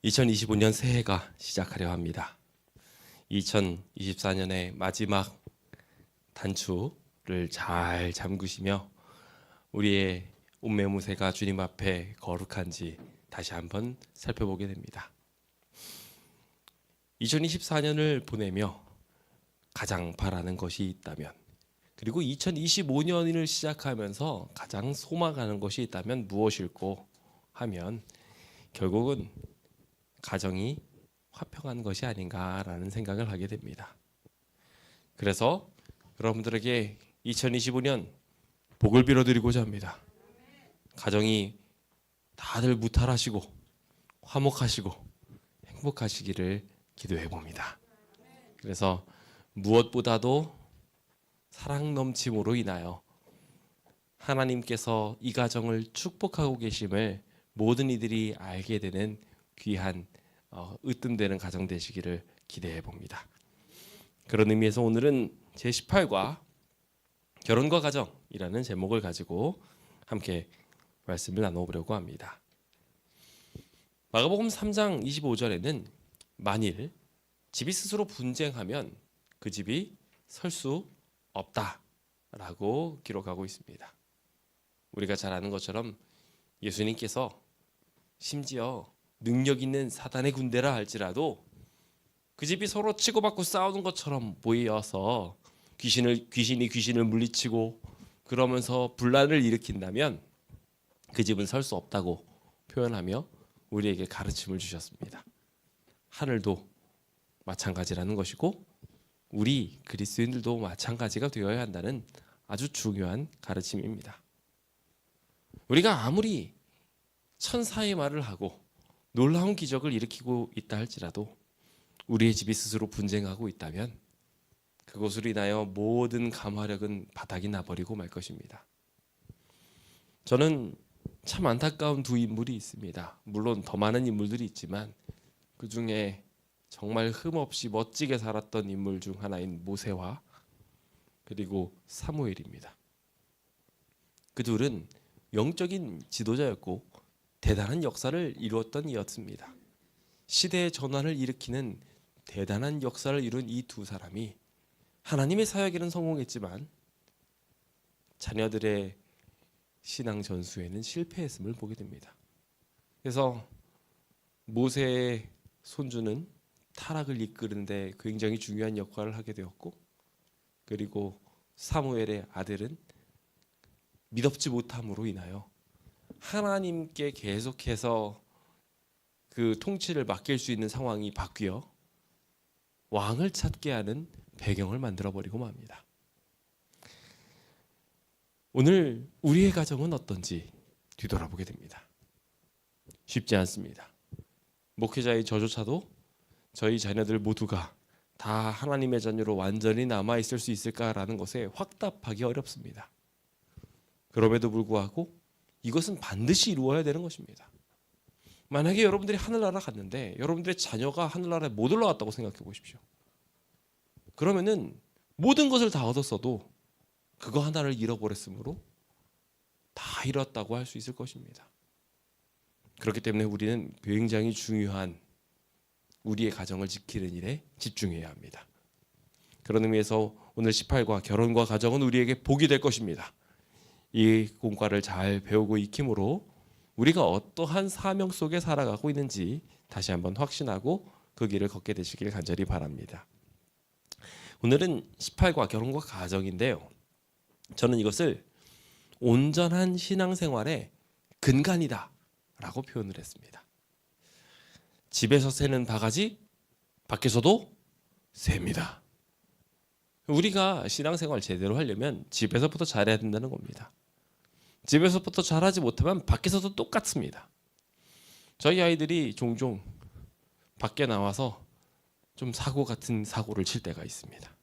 2025년 새해가 시작하려 합니다. 2024년의 마지막 단추를 잘 잠그시며 우리의 옷매무새가 주님 앞에 거룩한지 다시 한번 살펴보게 됩니다. 2024년을 보내며 가장 바라는 것이 있다면, 그리고 2025년을 시작하면서 가장 소망하는 것이 있다면 무엇일꼬 하면 결국은 가정이 화평한 것이 아닌가라는 생각을 하게 됩니다. 그래서 여러분들에게 2025년 복을 빌어드리고자 합니다. 가정이 다들 무탈하시고 화목하시고 행복하시기를 기도해 봅니다. 그래서 무엇보다도 사랑 넘침으로 인하여 하나님께서 이 가정을 축복하고 계심을 모든 이들이 알게 되는 귀한 으뜸되는 가정 되시기를 기대해 봅니다. 그런 의미에서 오늘은 제18과 결혼과 가정이라는 제목을 가지고 함께 말씀을 나눠보려고 합니다. 마가복음 3장 25절에는 만일 집이 스스로 분쟁하면 그 집이 설 수 없다라고 기록하고 있습니다. 우리가 잘 아는 것처럼 예수님께서 심지어 능력 있는 사단의 군대라 할지라도 그 집이 서로 치고받고 싸우는 것처럼 보여서 귀신이 귀신을 물리치고 그러면서 분란을 일으킨다면 그 집은 설 수 없다고 표현하며 우리에게 가르침을 주셨습니다. 하늘도 마찬가지라는 것이고 우리 그리스도인들도 마찬가지가 되어야 한다는 아주 중요한 가르침입니다. 우리가 아무리 천사의 말을 하고 놀라운 기적을 일으키고 있다 할지라도 우리의 집이 스스로 분쟁하고 있다면 그것으로 인하여 모든 감화력은 바닥이 나버리고 말 것입니다. 저는 참 안타까운 두 인물이 있습니다. 물론 더 많은 인물들이 있지만 그 중에 정말 흠없이 멋지게 살았던 인물 중 하나인 모세와 그리고 사무엘입니다. 그 둘은 영적인 지도자였고 대단한 역사를 이루었던 이였습니다. 시대의 전환을 일으키는 대단한 역사를 이룬 이 두 사람이 하나님의 사역에는 성공했지만 자녀들의 신앙 전수에는 실패했음을 보게 됩니다. 그래서 모세의 손주는 타락을 이끄는데 굉장히 중요한 역할을 하게 되었고, 그리고 사무엘의 아들은 믿업지 못함으로 인하여 하나님께 계속해서 그 통치를 맡길 수 있는 상황이 바뀌어 왕을 찾게 하는 배경을 만들어버리고 맙니다. 오늘 우리의 가정은 어떤지 뒤돌아보게 됩니다. 쉽지 않습니다. 목회자의 저조차도 저희 자녀들 모두가 다 하나님의 자녀로 완전히 남아있을 수 있을까라는 것에 확답하기 어렵습니다. 그럼에도 불구하고 이것은 반드시 이루어야 되는 것입니다. 만약에 여러분들이 하늘나라 갔는데 여러분들의 자녀가 하늘나라에 못 올라갔다고 생각해 보십시오. 그러면은 모든 것을 다 얻었어도 그거 하나를 잃어버렸으므로 다 잃었다고 할 수 있을 것입니다. 그렇기 때문에 우리는 굉장히 중요한 우리의 가정을 지키는 일에 집중해야 합니다. 그런 의미에서 오늘 18과 결혼과 가정은 우리에게 복이 될 것입니다. 이 공과를 잘 배우고 익힘으로 우리가 어떠한 사명 속에 살아가고 있는지 다시 한번 확신하고 그 길을 걷게 되시길 간절히 바랍니다. 오늘은 18과 결혼과 가정인데요. 저는 이것을 온전한 신앙생활의 근간이다 라고 표현을 했습니다. 집에서 새는 바가지 밖에서도 셉니다. 우리가 신앙생활 제대로 하려면 집에서부터 잘해야 된다는 겁니다. 집에서부터 잘하지 못하면 밖에서도 똑같습니다. 저희 아이들이 종종 밖에 나와서 좀 사고 같은 사고를 칠 때가 있습니다.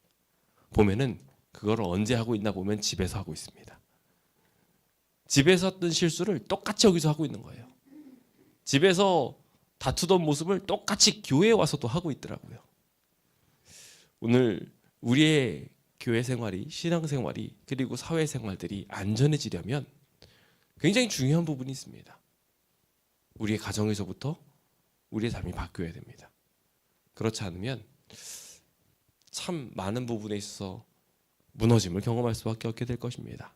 보면은 그걸 언제 하고 있나 보면 집에서 하고 있습니다. 집에서 했던 실수를 똑같이 여기서 하고 있는 거예요. 집에서 다투던 모습을 똑같이 교회에 와서도 하고 있더라고요. 오늘 우리의 교회 생활이, 신앙 생활이, 그리고 사회 생활들이 안전해지려면 굉장히 중요한 부분이 있습니다. 우리의 가정에서부터 우리의 삶이 바뀌어야 됩니다. 그렇지 않으면 참 많은 부분에 있어서 무너짐을 경험할 수밖에 없게 될 것입니다.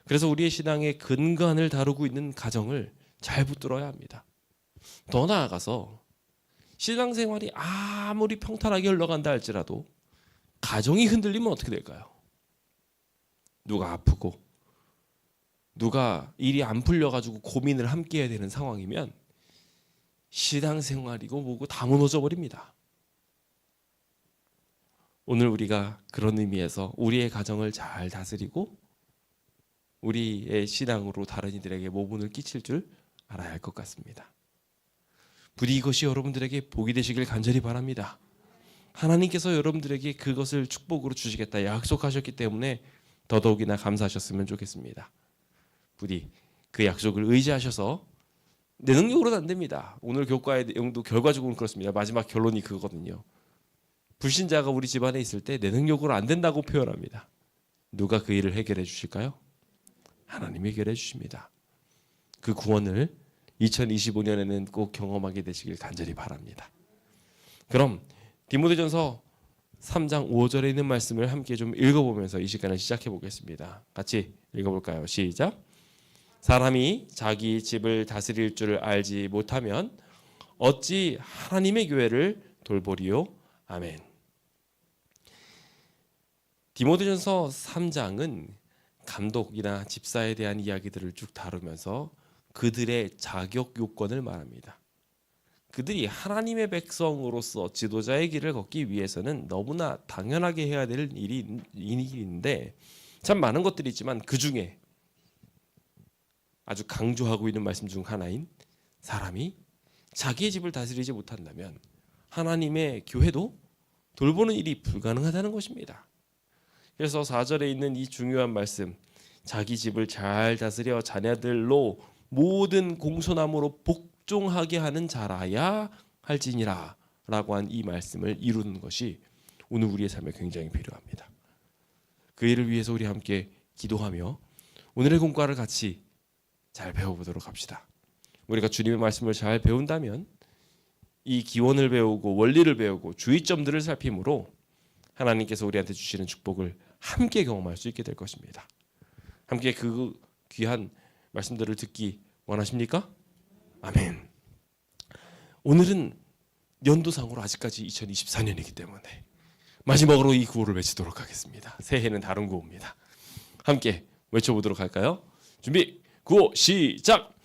그래서 우리의 신앙의 근간을 다루고 있는 가정을 잘 붙들어야 합니다. 더 나아가서 신앙생활이 아무리 평탄하게 흘러간다 할지라도 가정이 흔들리면 어떻게 될까요? 누가 아프고 누가 일이 안 풀려가지고 고민을 함께 해야 되는 상황이면 신앙생활이고 뭐고 다 무너져 버립니다. 오늘 우리가 그런 의미에서 우리의 가정을 잘 다스리고 우리의 신앙으로 다른 이들에게 모분을 끼칠 줄 알아야 할 것 같습니다. 부디 이것이 여러분들에게 복이 되시길 간절히 바랍니다. 하나님께서 여러분들에게 그것을 축복으로 주시겠다 약속하셨기 때문에 더더욱이나 감사하셨으면 좋겠습니다. 부디 그 약속을 의지하셔서 내 능력으로는 안 됩니다. 오늘 교과의 내용도 결과적으로는 그렇습니다. 마지막 결론이 그거거든요. 불신자가 우리 집안에 있을 때 내 능력으로 안 된다고 표현합니다. 누가 그 일을 해결해 주실까요? 하나님이 해결해 주십니다. 그 구원을 2025년에는 꼭 경험하게 되시길 간절히 바랍니다. 그럼 디모데전서 3장 5절에 있는 말씀을 함께 좀 읽어보면서 이 시간을 시작해 보겠습니다. 같이 읽어볼까요? 시작. 사람이 자기 집을 다스릴 줄 알지 못하면 어찌 하나님의 교회를 돌보리요? 아멘. 디모데전서 3장은 감독이나 집사에 대한 이야기들을 쭉 다루면서 그들의 자격 요건을 말합니다. 그들이 하나님의 백성으로서 지도자의 길을 걷기 위해서는 너무나 당연하게 해야 될 일인데 참 많은 것들이 있지만 그 중에 아주 강조하고 있는 말씀 중 하나인 사람이 자기의 집을 다스리지 못한다면 하나님의 교회도 돌보는 일이 불가능하다는 것입니다. 그래서 4절에 있는 이 중요한 말씀, 자기 집을 잘 다스려 자녀들로 모든 공손함으로 복종하게 하는 자라야 할지니라 라고 한 이 말씀을 이루는 것이 오늘 우리의 삶에 굉장히 필요합니다. 그 일을 위해서 우리 함께 기도하며 오늘의 공과를 같이 잘 배워보도록 합시다. 우리가 주님의 말씀을 잘 배운다면 이 기원을 배우고 원리를 배우고 주의점들을 살핌으로 하나님께서 우리한테 주시는 축복을 함께 경험할 수 있게 될 것입니다. 함께 그 귀한 말씀들을 듣기 원하십니까? 아멘. 오늘은 연도상으로 아직까지 2024년이기 때문에 마지막으로 이 구호를 외치도록 하겠습니다. 새해는 다른 구호입니다. 함께 외쳐보도록 할까요? 준비, 구호 시작.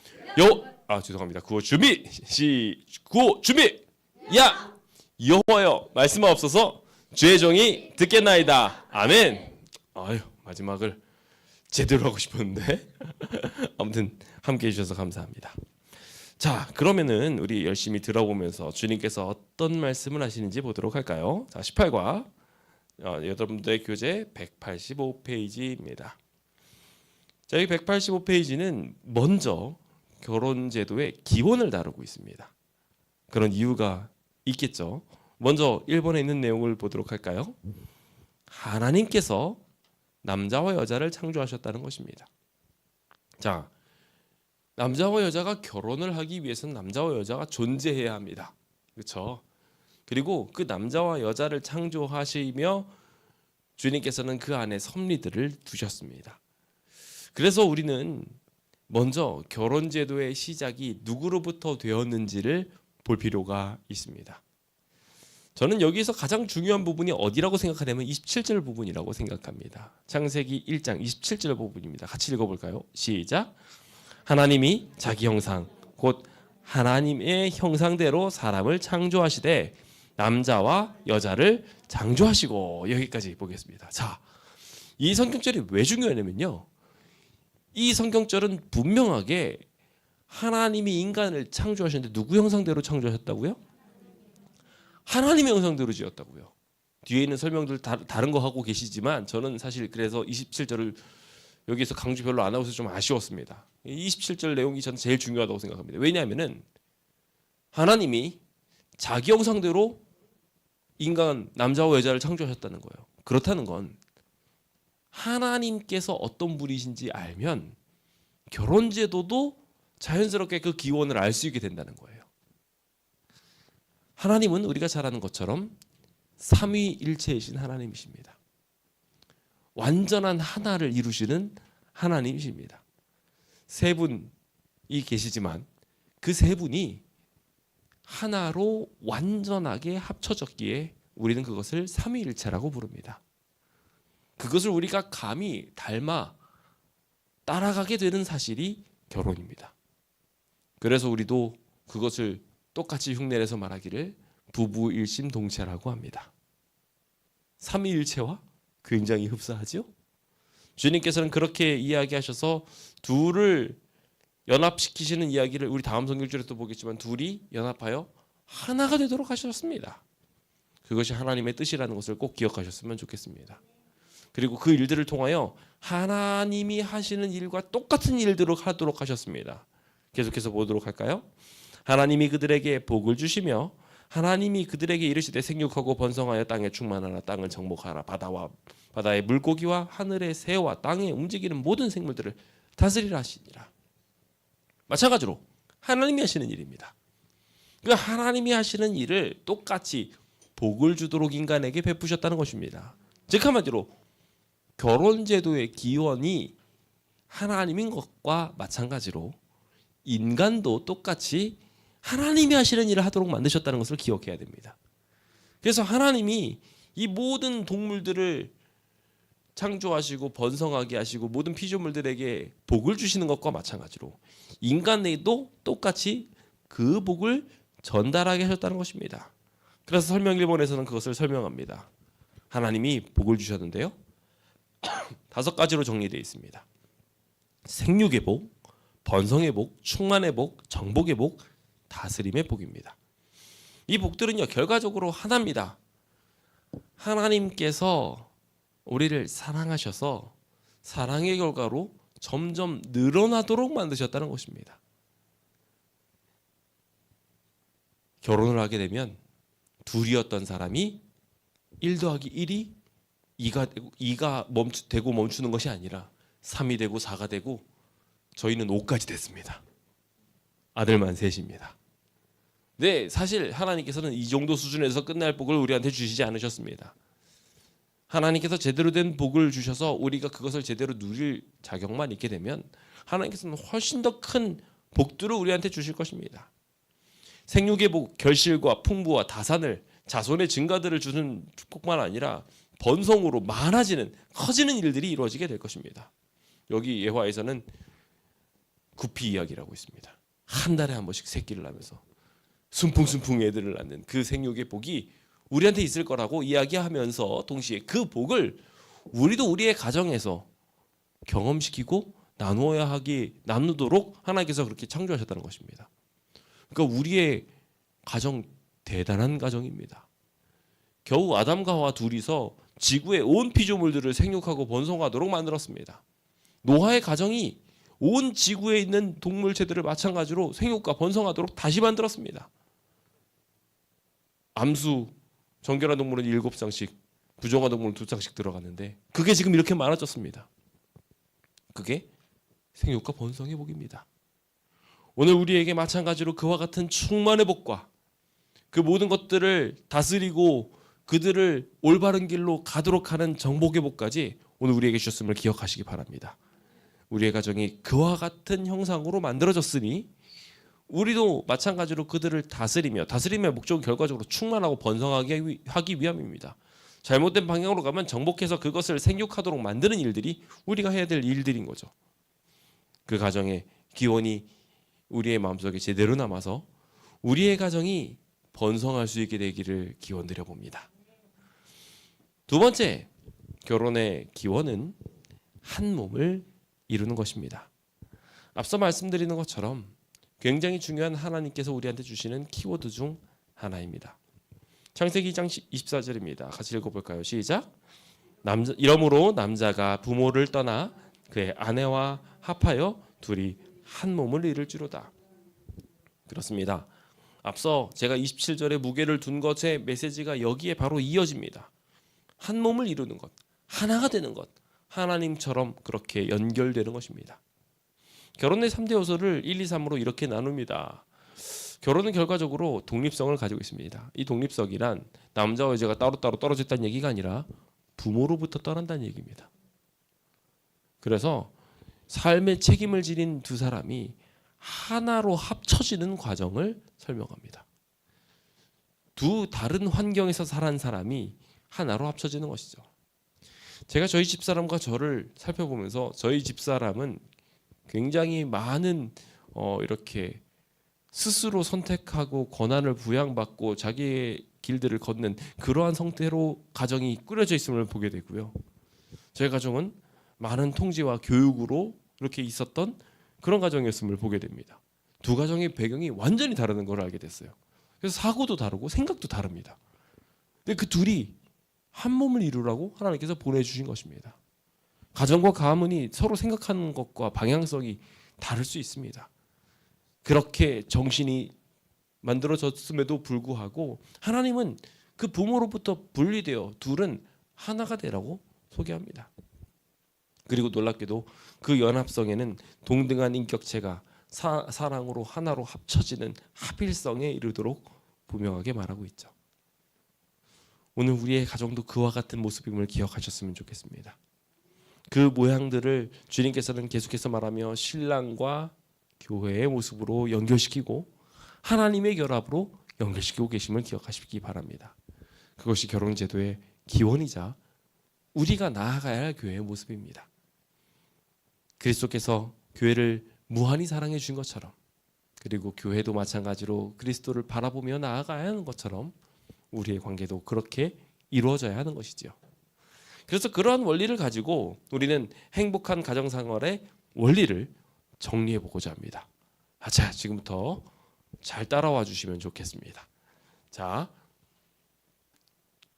죄송합니다. 구호 준비. 구호 준비. 야 여호와여 말씀하옵소서 주의 종이 듣겠나이다. 아멘. 마지막을 제대로 하고 싶었는데 아무튼 함께 해주셔서 감사합니다. 자, 그러면은 우리 열심히 들어보면서 주님께서 어떤 말씀을 하시는지 보도록 할까요? 자, 18과 여러분들의 교재 185페이지입니다. 자, 이 185페이지는 먼저 결혼제도의 기원을 다루고 있습니다. 그런 이유가 있겠죠. 먼저 1번에 있는 내용을 보도록 할까요? 하나님께서 남자와 여자를 창조하셨다는 것입니다. 자, 남자와 여자가 결혼을 하기 위해서는 남자와 여자가 존재해야 합니다. 그렇죠? 그리고 그 남자와 여자를 창조하시며 주님께서는 그 안에 섭리들을 두셨습니다. 그래서 우리는 먼저 결혼제도의 시작이 누구로부터 되었는지를 볼 필요가 있습니다. 저는 여기서 가장 중요한 부분이 어디라고 생각하냐면 27절 부분이라고 생각합니다. 창세기 1장 27절 부분입니다. 같이 읽어볼까요? 시작. 하나님이 자기 형상 곧 하나님의 형상대로 사람을 창조하시되 남자와 여자를 창조하시고, 여기까지 보겠습니다. 자, 이 성경절이 왜 중요하냐면요, 이 성경절은 분명하게 하나님이 인간을 창조하셨는데 누구 형상대로 창조하셨다고요? 하나님의 형상대로 지었다고요. 뒤에 있는 설명들 다른 거 하고 계시지만 저는 사실 그래서 27절을 여기서 강조 별로 안 하고 있어서 좀 아쉬웠습니다. 27절 내용이 저는 제일 중요하다고 생각합니다. 왜냐하면은 하나님이 자기 형상대로 인간 남자와 여자를 창조하셨다는 거예요. 그렇다는 건 하나님께서 어떤 분이신지 알면 결혼제도도 자연스럽게 그 기원을 알 수 있게 된다는 거예요. 하나님은 우리가 잘 아는 것처럼 삼위일체이신 하나님이십니다. 완전한 하나를 이루시는 하나님이십니다. 세 분이 계시지만 그 세 분이 하나로 완전하게 합쳐졌기에 우리는 그것을 삼위일체라고 부릅니다. 그것을 우리가 감히 닮아 따라가게 되는 사실이 결혼입니다. 그래서 우리도 그것을 똑같이 흉내내서 말하기를 부부일심동체라고 합니다. 삼위일체와 굉장히 흡사하죠? 주님께서는 그렇게 이야기하셔서 둘을 연합시키시는 이야기를 우리 다음 성경줄에도 보겠지만 둘이 연합하여 하나가 되도록 하셨습니다. 그것이 하나님의 뜻이라는 것을 꼭 기억하셨으면 좋겠습니다. 그리고 그 일들을 통하여 하나님이 하시는 일과 똑같은 일들을 하도록 하셨습니다. 계속해서 보도록 할까요? 하나님이 그들에게 복을 주시며 하나님이 그들에게 이르시되 생육하고 번성하여 땅에 충만하라. 땅을 정복하라. 바다의 물고기와 하늘의 새와 땅에 움직이는 모든 생물들을 다스리라 하시니라. 마찬가지로 하나님이 하시는 일입니다. 그 하나님이 하시는 일을 똑같이 복을 주도록 인간에게 베푸셨다는 것입니다. 즉 한마디로 결혼제도의 기원이 하나님인 것과 마찬가지로 인간도 똑같이 하나님이 하시는 일을 하도록 만드셨다는 것을 기억해야 됩니다. 그래서 하나님이 이 모든 동물들을 창조하시고 번성하게 하시고 모든 피조물들에게 복을 주시는 것과 마찬가지로 인간에게도 똑같이 그 복을 전달하게 하셨다는 것입니다. 그래서 설명 1번에서는 그것을 설명합니다. 하나님이 복을 주셨는데요. 5가지로 정리되어 있습니다. 생육의 복, 번성의 복, 충만의 복, 정복의 복, 다스림의 복입니다. 이 복들은요 결과적으로 하나입니다. 하나님께서 우리를 사랑하셔서 사랑의 결과로 점점 늘어나도록 만드셨다는 것입니다. 결혼을 하게 되면 둘이었던 사람이 1 더하기 1이 2가 되고 멈추는 것이 아니라 3이 되고 4가 되고 저희는 5까지 됐습니다. 아들만 셋입니다. 네, 사실 하나님께서는 이 정도 수준에서 끝날 복을 우리한테 주시지 않으셨습니다. 하나님께서 제대로 된 복을 주셔서 우리가 그것을 제대로 누릴 자격만 있게 되면 하나님께서는 훨씬 더 큰 복들을 우리한테 주실 것입니다. 생육의 복, 결실과 풍부와 다산을 자손의 증가들을 주는 축복만 아니라 번성으로 많아지는 커지는 일들이 이루어지게 될 것입니다. 여기 예화에서는 구피 이야기라고 있습니다. 한 달에 한 번씩 새끼를 낳으면서 순풍순풍 애들을 낳는 그 생육의 복이 우리한테 있을 거라고 이야기하면서 동시에 그 복을 우리도 우리의 가정에서 경험시키고 나누도록 하나님께서 그렇게 창조하셨다는 것입니다. 그러니까 우리의 가정 대단한 가정입니다. 겨우 아담과 하와 둘이서 지구의 온 피조물들을 생육하고 번성하도록 만들었습니다. 노아의 가정이 온 지구에 있는 동물체들을 마찬가지로 생육과 번성하도록 다시 만들었습니다. 암수 정결한 동물은 7쌍씩, 부정한 동물은 2쌍씩 들어갔는데 그게 지금 이렇게 많아졌습니다. 그게 생육과 번성의 복입니다. 오늘 우리에게 마찬가지로 그와 같은 충만의 복과 그 모든 것들을 다스리고 그들을 올바른 길로 가도록 하는 정복의 복까지 오늘 우리에게 주셨음을 기억하시기 바랍니다. 우리의 가정이 그와 같은 형상으로 만들어졌으니 우리도 마찬가지로 그들을 다스림의 목적은 결과적으로 충만하고 번성하게 하기 위함입니다. 잘못된 방향으로 가면 정복해서 그것을 생육하도록 만드는 일들이 우리가 해야 될 일들인 거죠. 그 가정의 기원이 우리의 마음속에 제대로 남아서 우리의 가정이 번성할 수 있게 되기를 기원드려 봅니다. 두 번째, 결혼의 기원은 한 몸을 이루는 것입니다. 앞서 말씀드리는 것처럼 굉장히 중요한 하나님께서 우리한테 주시는 키워드 중 하나입니다. 창세기 2장 24절입니다. 같이 읽어볼까요? 시작. 이러므로 남자가 부모를 떠나 그의 아내와 합하여 둘이 한 몸을 이룰지로다. 그렇습니다. 앞서 제가 27절에 무게를 둔 것의 메시지가 여기에 바로 이어집니다. 한 몸을 이루는 것, 하나가 되는 것, 하나님처럼 그렇게 연결되는 것입니다. 결혼의 3대 요소를 1, 2, 3으로 이렇게 나눕니다. 결혼은 결과적으로 독립성을 가지고 있습니다. 이 독립성이란 남자와 여자가 따로따로 떨어져 있다는 얘기가 아니라 부모로부터 떠난다는 얘기입니다. 그래서 삶의 책임을 지닌 두 사람이 하나로 합쳐지는 과정을 설명합니다. 두 다른 환경에서 살아온 사람이 하나로 합쳐지는 것이죠. 제가 저희 집사람과 저를 살펴보면서 저희 집사람은 굉장히 많은 이렇게 스스로 선택하고 권한을 부양받고 자기의 길들을 걷는 그러한 성태로 가정이 꾸려져 있음을 보게 되고요. 저희 가정은 많은 통제와 교육으로 이렇게 있었던 그런 가정이었음을 보게 됩니다. 두 가정의 배경이 완전히 다르는 걸 알게 됐어요. 그래서 사고도 다르고 생각도 다릅니다. 근데 그 둘이 한 몸을 이루라고 하나님께서 보내주신 것입니다. 가정과 가문이 서로 생각하는 것과 방향성이 다를 수 있습니다. 그렇게 정신이 만들어졌음에도 불구하고 하나님은 그 부모로부터 분리되어 둘은 하나가 되라고 소개합니다. 그리고 놀랍게도 그 연합성에는 동등한 인격체가 사랑으로 하나로 합쳐지는 합일성에 이르도록 분명하게 말하고 있죠. 오늘 우리의 가정도 그와 같은 모습임을 기억하셨으면 좋겠습니다. 그 모양들을 주님께서는 계속해서 말하며 신랑과 교회의 모습으로 연결시키고 하나님의 결합으로 연결시키고 계심을 기억하시기 바랍니다. 그것이 결혼제도의 기원이자 우리가 나아가야 할 교회의 모습입니다. 그리스도께서 교회를 무한히 사랑해 주신 것처럼, 그리고 교회도 마찬가지로 그리스도를 바라보며 나아가야 하는 것처럼 우리의 관계도 그렇게 이루어져야 하는 것이죠. 그래서 그러한 원리를 가지고 우리는 행복한 가정생활의 원리를 정리해 보고자 합니다. 자, 지금부터 잘 따라와 주시면 좋겠습니다. 자,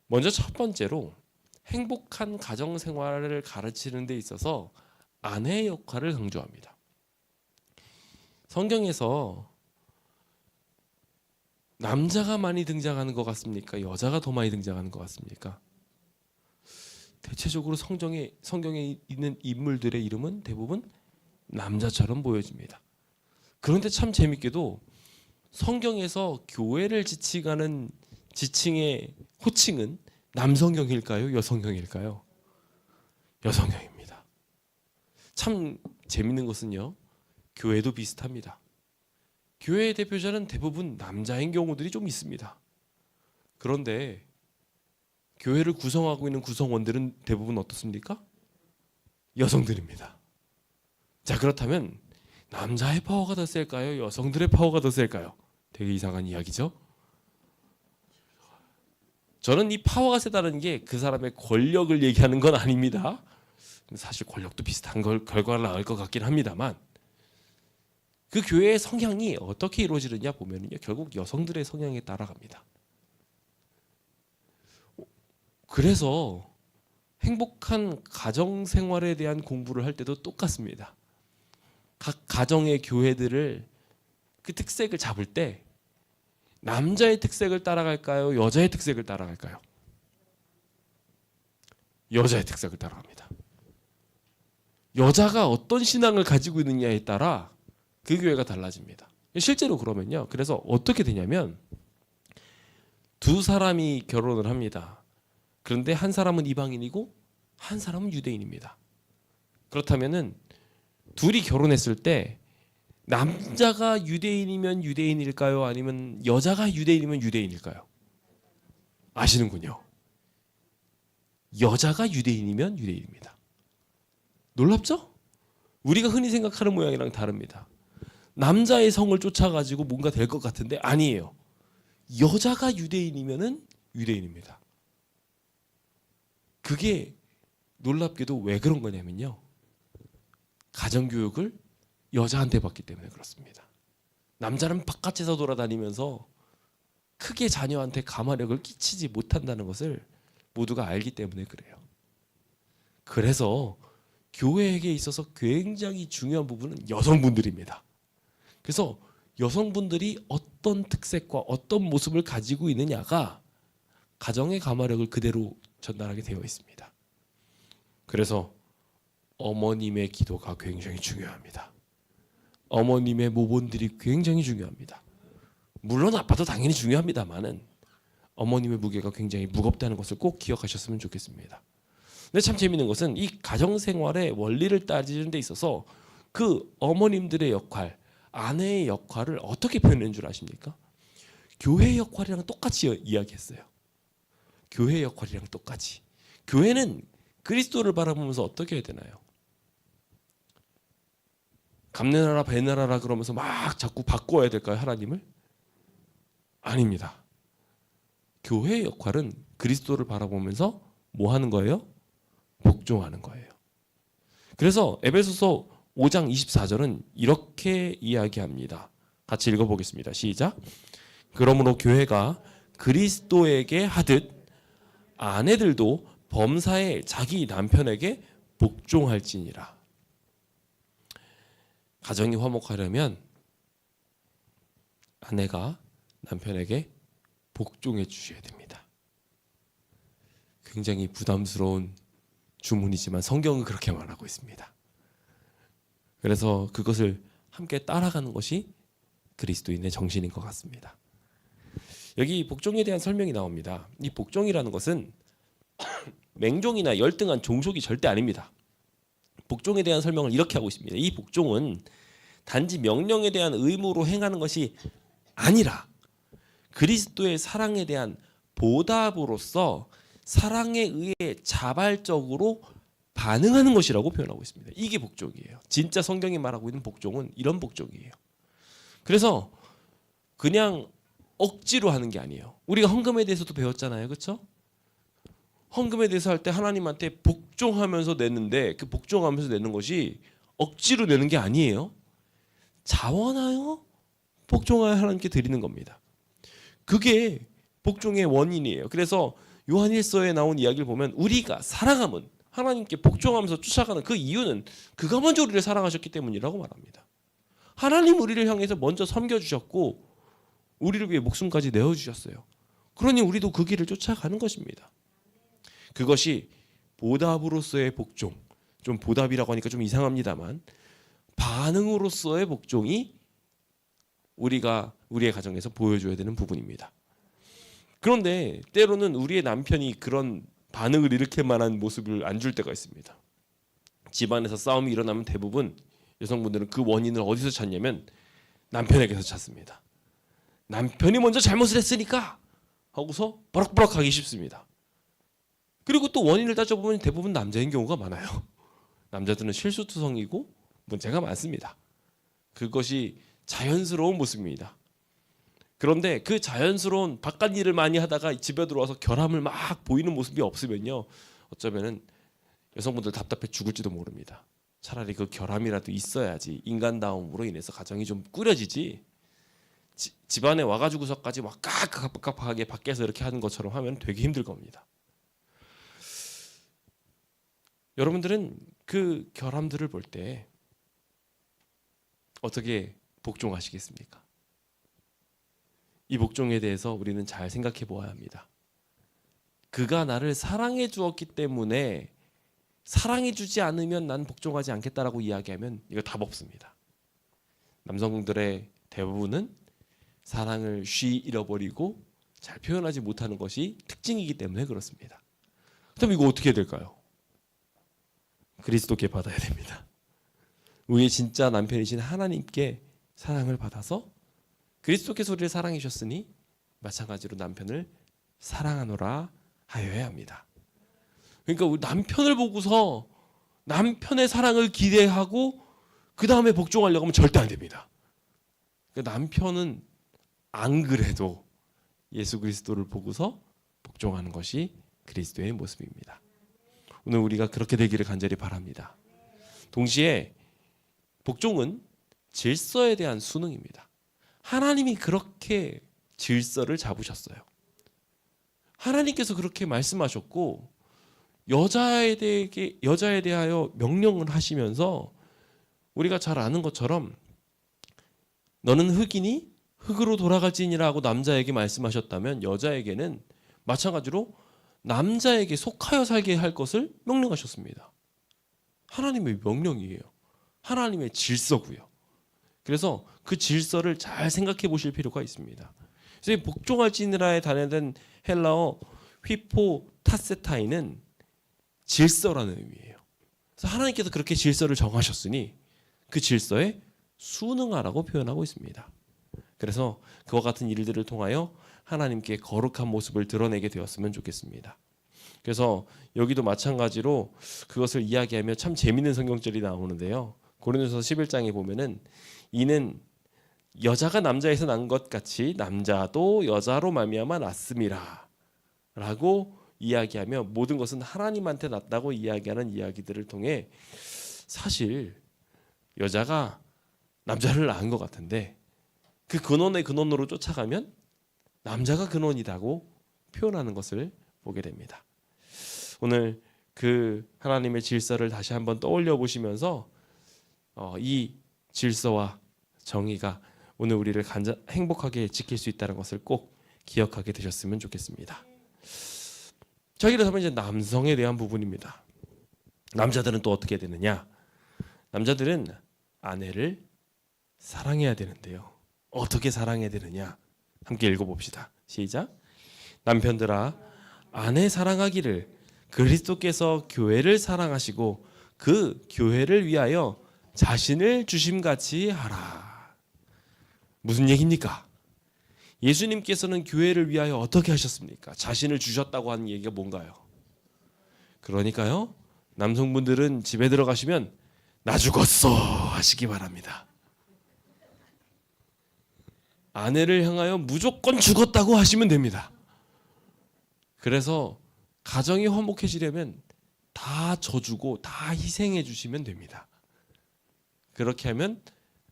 먼저 첫 번째로 행복한 가정생활을 가르치는 데 있어서 아내의 역할을 강조합니다. 성경에서 남자가 많이 등장하는 것 같습니까? 여자가 더 많이 등장하는 것 같습니까? 대체적으로 성경에 있는 인물들의 이름은 대부분 남자처럼 보여집니다. 그런데 참 재밌게도 성경에서 교회를 지칭하는 지칭의 호칭은 남성형일까요? 여성형일까요? 여성형입니다. 참 재밌는 것은요, 교회도 비슷합니다. 교회의 대표자는 대부분 남자인 경우들이 좀 있습니다. 그런데 교회를 구성하고 있는 구성원들은 대부분 어떻습니까? 여성들입니다. 자, 그렇다면 남자의 파워가 더 셀까요? 여성들의 파워가 더 셀까요? 되게 이상한 이야기죠. 저는 이 파워가 세다는 게 그 사람의 권력을 얘기하는 건 아닙니다. 사실 권력도 비슷한 결과를 낳을 것 같긴 합니다만, 그 교회의 성향이 어떻게 이루어지느냐 보면요, 결국 여성들의 성향에 따라갑니다. 그래서 행복한 가정 생활에 대한 공부를 할 때도 똑같습니다. 각 가정의 교회들을 그 특색을 잡을 때 남자의 특색을 따라갈까요? 여자의 특색을 따라갈까요? 여자의 특색을 따라갑니다. 여자가 어떤 신앙을 가지고 있느냐에 따라 그 교회가 달라집니다. 실제로 그러면요, 그래서 어떻게 되냐면 두 사람이 결혼을 합니다. 그런데 한 사람은 이방인이고 한 사람은 유대인입니다. 그렇다면은 둘이 결혼했을 때 남자가 유대인이면 유대인일까요? 아니면 여자가 유대인이면 유대인일까요? 아시는군요. 여자가 유대인이면 유대인입니다. 놀랍죠? 우리가 흔히 생각하는 모양이랑 다릅니다. 남자의 성을 쫓아가지고 뭔가 될 것 같은데 아니에요. 여자가 유대인이면은 유대인입니다. 그게 놀랍게도 왜 그런 거냐면요, 가정교육을 여자한테 받기 때문에 그렇습니다. 남자는 바깥에서 돌아다니면서 크게 자녀한테 감화력을 끼치지 못한다는 것을 모두가 알기 때문에 그래요. 그래서 교회에게 있어서 굉장히 중요한 부분은 여성분들입니다. 그래서 여성분들이 어떤 특색과 어떤 모습을 가지고 있느냐가 가정의 감화력을 그대로 전달하게 되어 있습니다. 그래서 어머님의 기도가 굉장히 중요합니다. 어머님의 모본들이 굉장히 중요합니다. 물론 아빠도 당연히 중요합니다만은 어머님의 무게가 굉장히 무겁다는 것을 꼭 기억하셨으면 좋겠습니다. 근데 참 재밌는 것은 이 가정생활의 원리를 따지는 데 있어서 그 어머님들의 역할, 아내의 역할을 어떻게 표현하는 줄 아십니까? 교회 역할이랑 똑같이 이야기했어요. 교회 역할이랑 똑같이. 교회는 그리스도를 바라보면서 어떻게 해야 되나요? 감내나라 배나라라 그러면서 막 자꾸 바꿔야 될까요? 하나님을? 아닙니다. 교회의 역할은 그리스도를 바라보면서 뭐 하는 거예요? 복종하는 거예요. 그래서 에베소서 5장 24절은 이렇게 이야기합니다. 같이 읽어보겠습니다. 시작. 그러므로 교회가 그리스도에게 하듯 아내들도 범사에 자기 남편에게 복종할지니라. 가정이 화목하려면 아내가 남편에게 복종해 주셔야 됩니다. 굉장히 부담스러운 주문이지만 성경은 그렇게 말하고 있습니다. 그래서 그것을 함께 따라가는 것이 그리스도인의 정신인 것 같습니다. 여기 복종에 대한 설명이 나옵니다. 이 복종이라는 것은 맹종이나 열등한 종속이 절대 아닙니다. 복종에 대한 설명을 이렇게 하고 있습니다. 이 복종은 단지 명령에 대한 의무로 행하는 것이 아니라 그리스도의 사랑에 대한 보답으로서 사랑에 의해 자발적으로 반응하는 것이라고 표현하고 있습니다. 이게 복종이에요. 진짜 성경이 말하고 있는 복종은 이런 복종이에요. 그래서 그냥 억지로 하는 게 아니에요. 우리가 헌금에 대해서도 배웠잖아요. 그렇죠? 헌금에 대해서 할 때 하나님한테 복종하면서 내는데 그 복종하면서 내는 것이 억지로 내는 게 아니에요. 자원하여 복종하여 하나님께 드리는 겁니다. 그게 복종의 원인이에요. 그래서 요한일서에 나온 이야기를 보면 우리가 사랑함은 하나님께 복종하면서 쫓아가는 그 이유는 그가 먼저 우리를 사랑하셨기 때문이라고 말합니다. 하나님 우리를 향해서 먼저 섬겨주셨고 우리를 위해 목숨까지 내어주셨어요. 그러니 우리도 그 길을 쫓아가는 것입니다. 그것이 보답으로서의 복종, 좀 보답이라고 하니까 좀 이상합니다만 반응으로서의 복종이 우리가 우리의 가정에서 보여줘야 되는 부분입니다. 그런데 때로는 우리의 남편이 그런 반응을 일으킬 만한 모습을 안 줄 때가 있습니다. 집안에서 싸움이 일어나면 대부분 여성분들은 그 원인을 어디서 찾냐면 남편에게서 찾습니다. 남편이 먼저 잘못을 했으니까 하고서 버럭버럭 하기 쉽습니다. 그리고 또 원인을 따져보면 대부분 남자인 경우가 많아요. 남자들은 실수투성이고 문제가 많습니다. 그것이 자연스러운 모습입니다. 그런데 그 자연스러운 바깥 일을 많이 하다가 집에 들어와서 결함을 막 보이는 모습이 없으면요, 어쩌면은 여성분들 답답해 죽을지도 모릅니다. 차라리 그 결함이라도 있어야지 인간다움으로 인해서 가정이 좀 꾸려지지, 집안에 와가지고서까지 막 깝깝하게 밖에서 이렇게 하는 것처럼 하면 되게 힘들 겁니다. 여러분들은 그 결함들을 볼 때 어떻게 복종하시겠습니까? 이 복종에 대해서 우리는 잘 생각해 보아야 합니다. 그가 나를 사랑해 주었기 때문에 사랑해 주지 않으면 난 복종하지 않겠다라고 이야기하면 이거 답 없습니다. 남성분들의 대부분은 사랑을 쉬 잃어버리고 잘 표현하지 못하는 것이 특징이기 때문에 그렇습니다. 그럼 이거 어떻게 해야 될까요? 그리스도께 받아야 됩니다. 우리의 진짜 남편이신 하나님께 사랑을 받아서 그리스도께서 우리를 사랑해 주셨으니 마찬가지로 남편을 사랑하노라 하여야 합니다. 그러니까 우리 남편을 보고서 남편의 사랑을 기대하고 그 다음에 복종하려고 하면 절대 안 됩니다. 그러니까 남편은 안 그래도 예수 그리스도를 보고서 복종하는 것이 그리스도의 모습입니다. 오늘 우리가 그렇게 되기를 간절히 바랍니다. 동시에 복종은 질서에 대한 순응입니다. 하나님이 그렇게 질서를 잡으셨어요. 하나님께서 그렇게 말씀하셨고 여자에 대하여 명령을 하시면서 우리가 잘 아는 것처럼 너는 흙이니 흙으로 돌아갈지니라 하고 남자에게 말씀하셨다면 여자에게는 마찬가지로 남자에게 속하여 살게 할 것을 명령하셨습니다. 하나님의 명령이에요. 하나님의 질서고요. 그래서 그 질서를 잘 생각해 보실 필요가 있습니다. 그래서 이 복종할지니라에 단해된 헬라어 휘포타세타이는 질서라는 의미예요. 그래서 하나님께서 그렇게 질서를 정하셨으니 그 질서에 순응하라고 표현하고 있습니다. 그래서 그와 같은 일들을 통하여 하나님께 거룩한 모습을 드러내게 되었으면 좋겠습니다. 그래서 여기도 마찬가지로 그것을 이야기하며 참 재미있는 성경절이 나오는데요. 고린도서 11장에 보면은 이는 여자가 남자에서 난 것 같이 남자도 여자로 말미암아 났음이라 라고 이야기하며 모든 것은 하나님한테 났다고 이야기하는 이야기들을 통해 사실 여자가 남자를 낳은 것 같은데 그 근원의 근원으로 쫓아가면 남자가 근원이라고 표현하는 것을 보게 됩니다. 오늘 그 하나님의 질서를 다시 한번 떠올려 보시면서 이 질서와 정의가 오늘 우리를 행복하게 지킬 수 있다는 것을 꼭 기억하게 되셨으면 좋겠습니다. 자, 이래서 이제 남성에 대한 부분입니다. 남자들은 또 어떻게 되느냐? 남자들은 아내를 사랑해야 되는데요. 어떻게 사랑해야 되느냐? 함께 읽어봅시다. 시작. 남편들아, 아내 사랑하기를 그리스도께서 교회를 사랑하시고 그 교회를 위하여 자신을 주심같이 하라. 무슨 얘기입니까? 예수님께서는 교회를 위하여 어떻게 하셨습니까? 자신을 주셨다고 하는 얘기가 뭔가요? 그러니까요, 남성분들은 집에 들어가시면 나 죽었어 하시기 바랍니다. 아내를 향하여 무조건 죽었다고 하시면 됩니다. 그래서 가정이 화목해지려면 다 져주고 다 희생해 주시면 됩니다. 그렇게 하면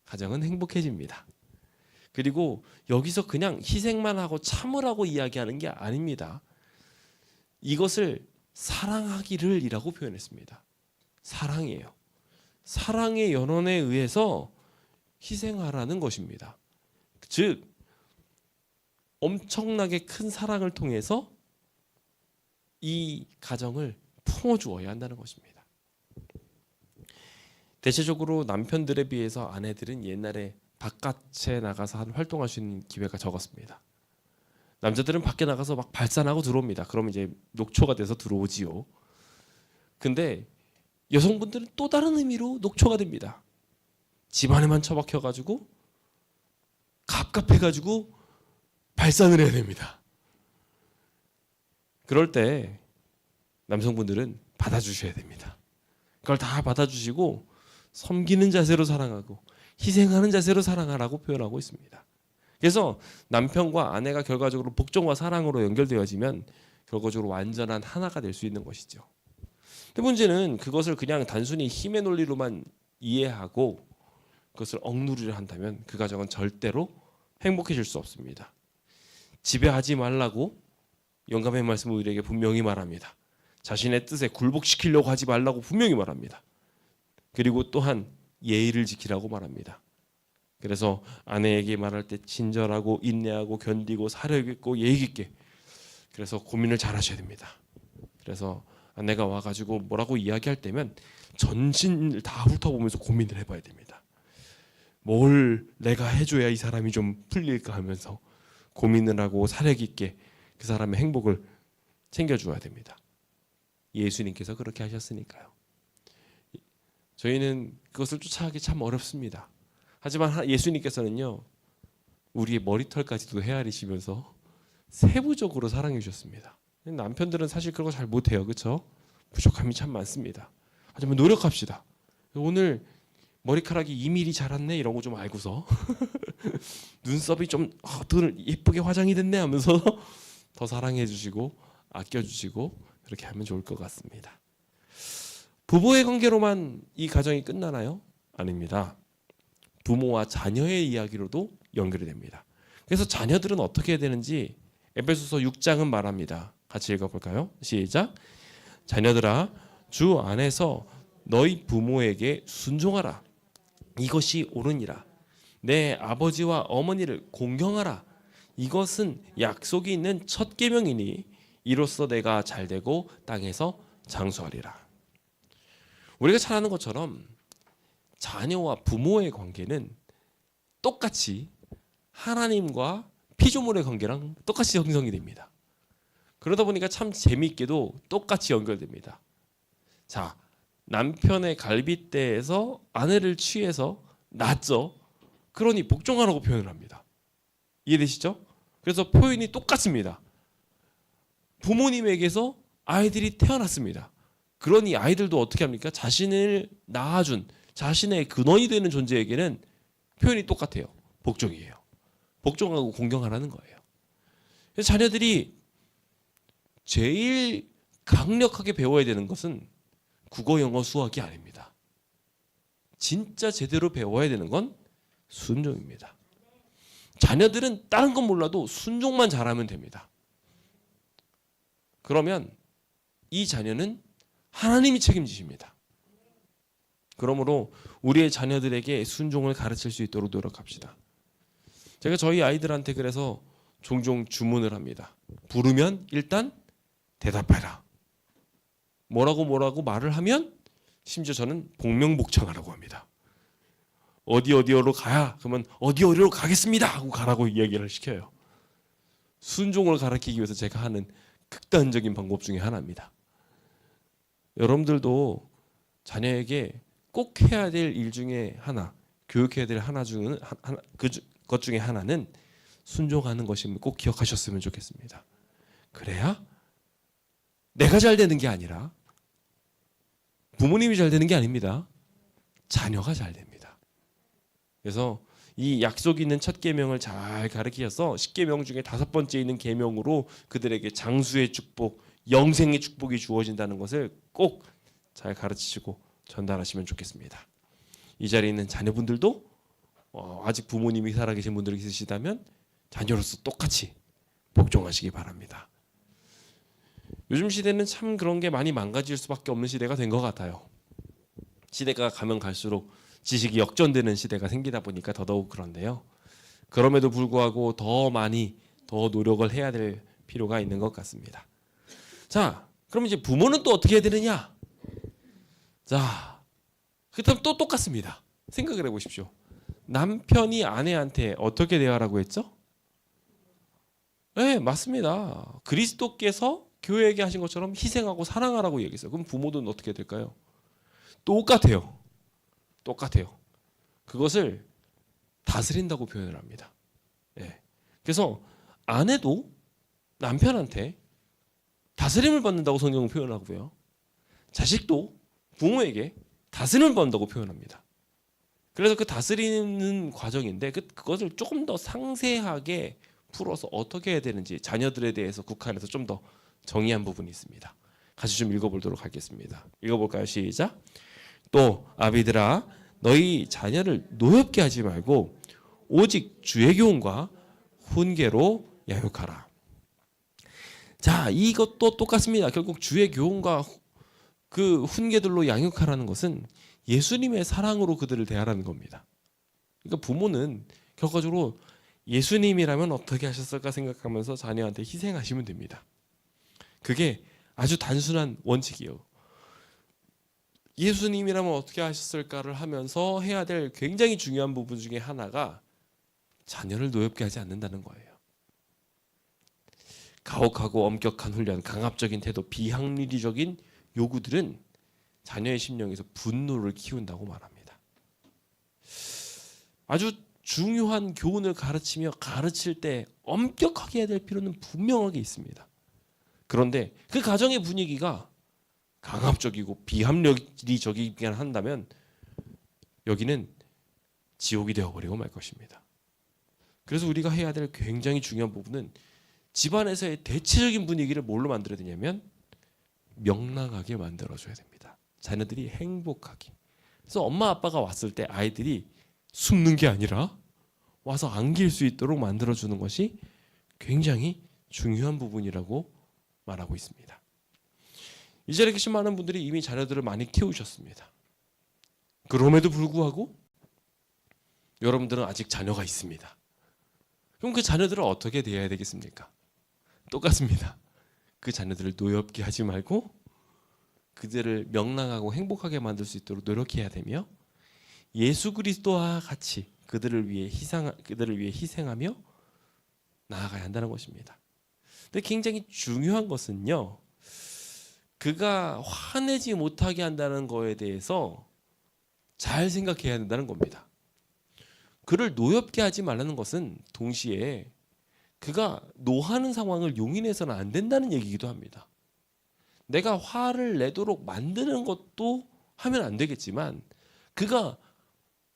가정은 행복해집니다. 그리고 여기서 그냥 희생만 하고 참으라고 이야기하는 게 아닙니다. 이것을 사랑하기를 이라고 표현했습니다. 사랑이에요. 사랑의 연원에 의해서 희생하라는 것입니다. 즉 엄청나게 큰 사랑을 통해서 이 가정을 품어주어야 한다는 것입니다. 대체적으로 남편들에 비해서 아내들은 옛날에 바깥에 나가서 활동할 수 있는 기회가 적었습니다. 남자들은 밖에 나가서 막 발산하고 들어옵니다. 그러면 이제 녹초가 돼서 들어오지요. 근데 여성분들은 또 다른 의미로 녹초가 됩니다. 집안에만 처박혀가지고 갑갑해가지고 발산을 해야 됩니다. 그럴 때 남성분들은 받아주셔야 됩니다. 그걸 다 받아주시고 섬기는 자세로 사랑하고 희생하는 자세로 사랑하라고 표현하고 있습니다. 그래서 남편과 아내가 결과적으로 복종과 사랑으로 연결되어지면 결과적으로 완전한 하나가 될 수 있는 것이죠. 근데 문제는 그것을 그냥 단순히 힘의 논리로만 이해하고 그것을 억누르려 한다면 그 가정은 절대로 행복해질 수 없습니다. 지배하지 말라고 영감의 말씀을 우리에게 분명히 말합니다. 자신의 뜻에 굴복시키려고 하지 말라고 분명히 말합니다. 그리고 또한 예의를 지키라고 말합니다. 그래서 아내에게 말할 때 친절하고 인내하고 견디고 사력 있고 예의 깊게, 그래서 고민을 잘 하셔야 됩니다. 그래서 아내가 와가지고 뭐라고 이야기할 때면 전신을 다 훑어보면서 고민을 해봐야 됩니다. 뭘 내가 해줘야 이 사람이 좀 풀릴까 하면서 고민을 하고 사력 있게 그 사람의 행복을 챙겨줘야 됩니다. 예수님께서 그렇게 하셨으니까요. 저희는 그것을 쫓아가기 참 어렵습니다. 하지만 예수님께서는요, 우리의 머리털까지도 헤아리시면서 세부적으로 사랑해 주셨습니다. 남편들은 사실 그런 거 잘 못해요. 그렇죠? 부족함이 참 많습니다. 하지만 노력합시다. 오늘 머리카락이 2mm 자랐네 이런 거 좀 알고서 눈썹이 좀 더 예쁘게 화장이 됐네 하면서 더 사랑해 주시고 아껴 주시고 그렇게 하면 좋을 것 같습니다. 부부의 관계로만 이 가정이 끝나나요? 아닙니다. 부모와 자녀의 이야기로도 연결이 됩니다. 그래서 자녀들은 어떻게 해야 되는지 에베소서 6장은 말합니다. 같이 읽어볼까요? 시작. 자녀들아, 주 안에서 너희 부모에게 순종하라. 이것이 옳으니라. 내 아버지와 어머니를 공경하라. 이것은 약속이 있는 첫 계명이니 이로써 내가 잘되고 땅에서 장수하리라. 우리가 잘 아는 것처럼 자녀와 부모의 관계는 똑같이 하나님과 피조물의 관계랑 똑같이 형성이 됩니다. 그러다 보니까 참 재미있게도 똑같이 연결됩니다. 자, 남편의 갈빗대에서 아내를 취해서 낳았죠. 그러니 복종하라고 표현을 합니다. 이해되시죠? 그래서 표현이 똑같습니다. 부모님에게서 아이들이 태어났습니다. 그러니 아이들도 어떻게 합니까? 자신을 낳아준 자신의 근원이 되는 존재에게는 표현이 똑같아요. 복종이에요. 복종하고 공경하라는 거예요. 그래서 자녀들이 제일 강력하게 배워야 되는 것은 국어, 영어, 수학이 아닙니다. 진짜 제대로 배워야 되는 건 순종입니다. 자녀들은 다른 건 몰라도 순종만 잘하면 됩니다. 그러면 이 자녀는 하나님이 책임지십니다. 그러므로 우리의 자녀들에게 순종을 가르칠 수 있도록 노력합시다. 제가 저희 아이들한테 그래서 종종 주문을 합니다. 부르면 일단 대답해라. 뭐라고 말을 하면 심지어 저는 복명복창하라고 합니다. 어디로 가야? 그러면 어디로 가겠습니다 하고 가라고 이야기를 시켜요. 순종을 가르치기 위해서 제가 하는 극단적인 방법 중에 하나입니다. 여러분들도 자녀에게 꼭 해야 될 일 중에 하나, 교육해야 될 것 중에 하나는 순종하는 것임을 꼭 기억하셨으면 좋겠습니다. 그래야 내가 잘 되는 게 아니라 부모님이 잘 되는 게 아닙니다. 자녀가 잘 됩니다. 그래서 이 약속 있는 첫 계명을 잘 가르치셔서 10계명 중에 5번째 있는 계명으로 그들에게 장수의 축복, 영생의 축복이 주어진다는 것을 꼭 잘 가르치시고 전달하시면 좋겠습니다. 이 자리에 있는 자녀분들도 아직 부모님이 살아계신 분들이 있으시다면 자녀로서 똑같이 복종하시기 바랍니다. 요즘 시대는 참 그런 게 많이 망가질 수밖에 없는 시대가 된 것 같아요. 시대가 가면 갈수록 지식이 역전되는 시대가 생기다 보니까 더더욱 그런데요. 그럼에도 불구하고 더 많이 더 노력을 해야 될 필요가 있는 것 같습니다. 자, 그럼 이제 부모는 또 어떻게 해야 되느냐? 자, 그렇다면 또 똑같습니다. 생각을 해보십시오. 남편이 아내한테 어떻게 대하라고 했죠? 네, 맞습니다. 그리스도께서 교회에게 하신 것처럼 희생하고 사랑하라고 얘기했어요. 그럼 부모는 어떻게 될까요? 똑같아요. 그것을 다스린다고 표현을 합니다. 네. 그래서 아내도 남편한테 다스림을 받는다고 성경은 표현하고요. 자식도 부모에게 다스림을 받는다고 표현합니다. 그래서 그 다스리는 과정인데 그것을 조금 더 상세하게 풀어서 어떻게 해야 되는지 자녀들에 대해서 국한해서 좀 더 정의한 부분이 있습니다. 같이 좀 읽어보도록 하겠습니다. 읽어볼까요? 시작. 또 아비들아 너희 자녀를 노엽게 하지 말고 오직 주의 교훈과 훈계로 양육하라. 자, 이것도 똑같습니다. 결국 주의 교훈과 그 훈계들로 양육하라는 것은 예수님의 사랑으로 그들을 대하라는 겁니다. 그러니까 부모는 결과적으로 예수님이라면 어떻게 하셨을까 생각하면서 자녀한테 희생하시면 됩니다. 그게 아주 단순한 원칙이에요. 예수님이라면 어떻게 하셨을까를 하면서 해야 될 굉장히 중요한 부분 중에 하나가 자녀를 노엽게 하지 않는다는 거예요. 가혹하고 엄격한 훈련, 강압적인 태도, 비합리적인 요구들은 자녀의 심령에서 분노를 키운다고 말합니다. 아주 중요한 교훈을 가르치며 가르칠 때 엄격하게 해야 될 필요는 분명하게 있습니다. 그런데 그 가정의 분위기가 강압적이고 비합리적이게 한다면 여기는 지옥이 되어버리고 말 것입니다. 그래서 우리가 해야 될 굉장히 중요한 부분은 집안에서의 대체적인 분위기를 뭘로 만들어야 되냐면 명랑하게 만들어줘야 됩니다. 자녀들이 행복하게. 그래서 엄마 아빠가 왔을 때 아이들이 숨는 게 아니라 와서 안길 수 있도록 만들어주는 것이 굉장히 중요한 부분이라고 말하고 있습니다. 이 자리에 계신 많은 분들이 이미 자녀들을 많이 키우셨습니다. 그럼에도 불구하고 여러분들은 아직 자녀가 있습니다. 그럼 그 자녀들을 어떻게 대해야 되겠습니까? 똑같습니다. 그 자녀들을 노엽게 하지 말고 그들을 명랑하고 행복하게 만들 수 있도록 노력해야 되며 예수 그리스도와 같이 그들을 위해 희생하며 나아가야 한다는 것입니다. 근데 굉장히 중요한 것은요, 그가 화내지 못하게 한다는 거에 대해서 잘 생각해야 된다는 겁니다. 그를 노엽게 하지 말라는 것은 동시에 그가 노하는 상황을 용인해서는 안 된다는 얘기이기도 합니다. 내가 화를 내도록 만드는 것도 하면 안 되겠지만 그가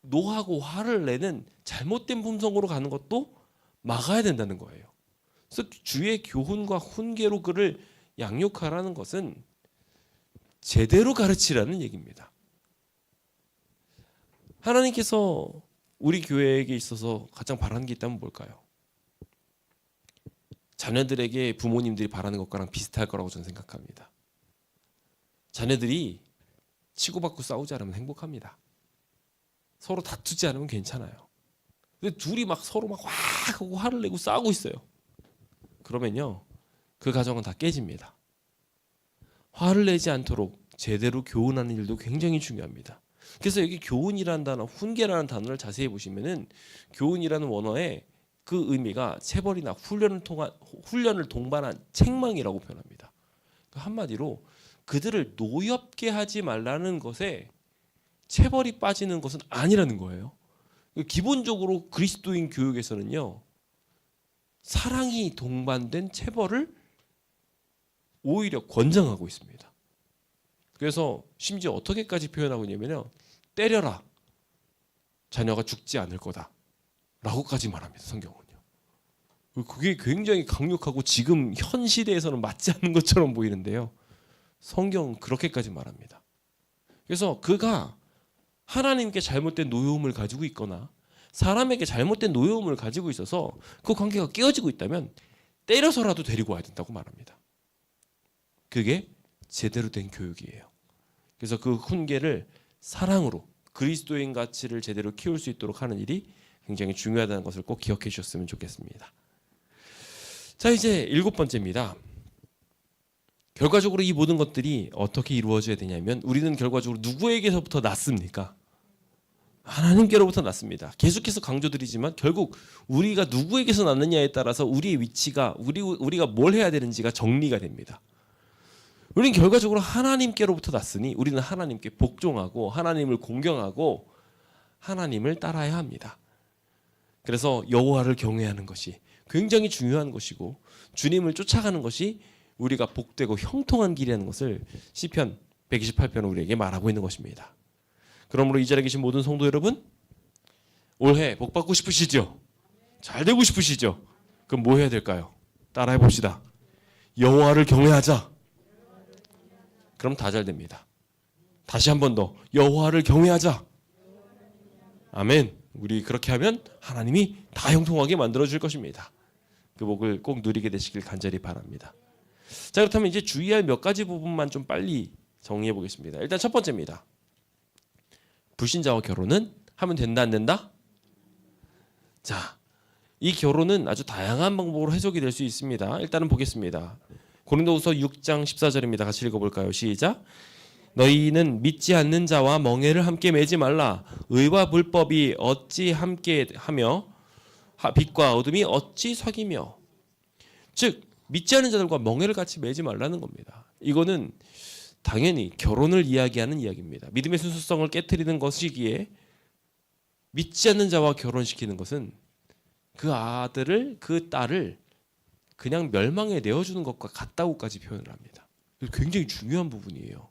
노하고 화를 내는 잘못된 품성으로 가는 것도 막아야 된다는 거예요. 그래서 주의 교훈과 훈계로 그를 양육하라는 것은 제대로 가르치라는 얘기입니다. 하나님께서 우리 교회에게 있어서 가장 바라는 게 있다면 뭘까요? 자녀들에게 부모님들이 바라는 것과랑 비슷할 거라고 저는 생각합니다. 자녀들이 치고받고 싸우지 않으면 행복합니다. 서로 다투지 않으면 괜찮아요. 근데 둘이 막 서로 막 하고 화를 내고 싸우고 있어요. 그러면요, 그 가정은 다 깨집니다. 화를 내지 않도록 제대로 교훈하는 일도 굉장히 중요합니다. 그래서 여기 교훈이라는 단어, 훈계라는 단어를 자세히 보시면은 교훈이라는 원어의 그 의미가 체벌이나 훈련을 동반한 책망이라고 표현합니다. 한마디로 그들을 노엽게 하지 말라는 것에 체벌이 빠지는 것은 아니라는 거예요. 기본적으로 그리스도인 교육에서는요, 사랑이 동반된 체벌을 오히려 권장하고 있습니다. 그래서 심지어 어떻게까지 표현하고 있냐면요, 때려라, 자녀가 죽지 않을 거다 라고까지 말합니다. 성경은요. 그게 굉장히 강력하고 지금 현 시대에서는 맞지 않는 것처럼 보이는데요, 성경은 그렇게까지 말합니다. 그래서 그가 하나님께 잘못된 노여움을 가지고 있거나 사람에게 잘못된 노여움을 가지고 있어서 그 관계가 깨어지고 있다면 때려서라도 데리고 와야 된다고 말합니다. 그게 제대로 된 교육이에요. 그래서 그 훈계를 사랑으로 그리스도인 가치를 제대로 키울 수 있도록 하는 일이 굉장히 중요하다는 것을 꼭 기억해 주셨으면 좋겠습니다. 자, 이제 7번째입니다. 결과적으로 이 모든 것들이 어떻게 이루어져야 되냐면 우리는 결과적으로 누구에게서부터 났습니까? 하나님께로부터 났습니다. 계속해서 강조드리지만 결국 우리가 누구에게서 났느냐에 따라서 우리의 위치가 우리가 뭘 해야 되는지가 정리가 됩니다. 우리는 결과적으로 하나님께로부터 났으니 우리는 하나님께 복종하고 하나님을 공경하고 하나님을 따라야 합니다. 그래서 여호와를 경외하는 것이 굉장히 중요한 것이고 주님을 쫓아가는 것이 우리가 복되고 형통한 길이라는 것을 시편 128편은 우리에게 말하고 있는 것입니다. 그러므로 이 자리에 계신 모든 성도 여러분, 올해 복 받고 싶으시죠? 잘 되고 싶으시죠? 그럼 뭐 해야 될까요? 따라해 봅시다. 여호와를 경외하자. 그럼 다 잘 됩니다. 다시 한 번 더 여호와를 경외하자. 아멘. 우리 그렇게 하면 하나님이 다 형통하게 만들어 줄 것입니다. 그 복을 꼭 누리게 되시길 간절히 바랍니다. 자, 그렇다면 이제 주의할 몇 가지 부분만 좀 빨리 정리해 보겠습니다. 일단 첫 번째입니다. 불신자와 결혼은 하면 된다 안 된다? 자, 이 결혼은 아주 다양한 방법으로 해석이 될 수 있습니다. 일단은 보겠습니다. 고린도후서 6장 14절입니다. 같이 읽어볼까요? 시작. 너희는 믿지 않는 자와 멍에를 함께 매지 말라. 의와 불법이 어찌 함께 하며 빛과 어둠이 어찌 사귀며. 즉 믿지 않는 자들과 멍에를 같이 매지 말라는 겁니다. 이거는 당연히 결혼을 이야기하는 이야기입니다. 믿음의 순수성을 깨트리는 것이기에 믿지 않는 자와 결혼시키는 것은 그 아들을 그 딸을 그냥 멸망에 내어주는 것과 같다고까지 표현을 합니다. 굉장히 중요한 부분이에요.